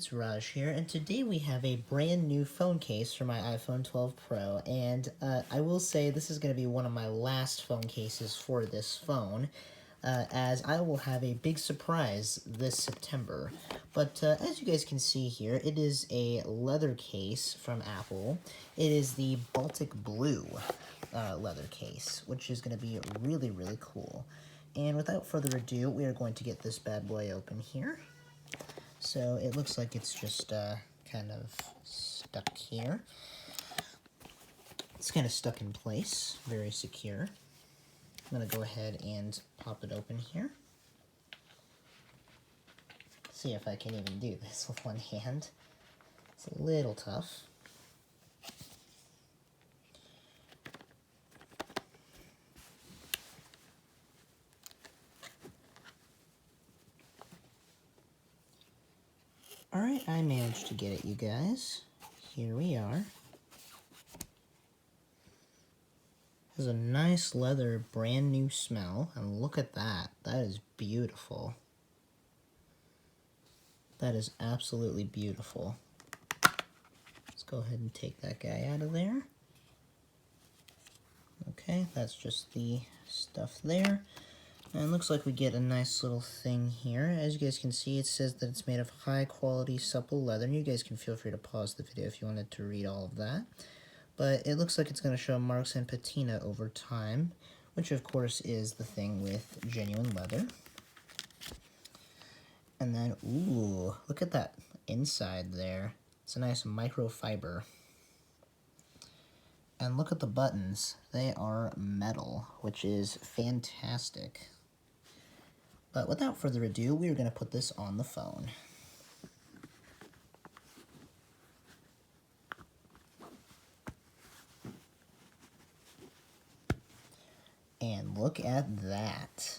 it's Raj here, and today we have a brand new phone case for my iPhone 12 Pro, and I will say this is going to be one of my last phone cases for this phone, as I will have a big surprise this September. But as you guys can see here, it is a leather case from Apple. It is the Baltic Blue leather case, which is going to be really, really cool. And without further ado, we are going to get this bad boy open here. So it looks like it's just kind of stuck here. It's kind of stuck in place, very secure. I'm going to go ahead and pop it open here. See if I can even do this with one hand. It's a little tough. Alright, I managed to get it, you guys. Here we are. Has a nice leather, brand new smell, and look at that. That is beautiful. That is absolutely beautiful. Let's go ahead and take that guy out of there. Okay, that's just the stuff there. And it looks like we get a nice little thing here. As you guys can see, it says that it's made of high quality supple leather. And you guys can feel free to pause the video if you wanted to read all of that. But it looks like it's going to show marks and patina over time, which of course is the thing with genuine leather. And then, ooh, look at that inside there. It's a nice microfiber. And look at the buttons. They are metal, which is fantastic. But without further ado, we are going to put this on the phone. And look at that.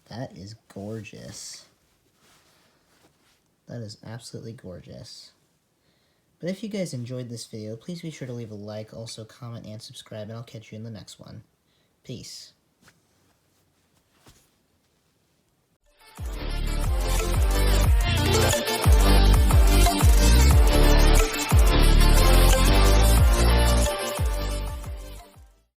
That is gorgeous. That is absolutely gorgeous. But if you guys enjoyed this video, please be sure to leave a like, also comment and subscribe, and I'll catch you in the next one. Peace.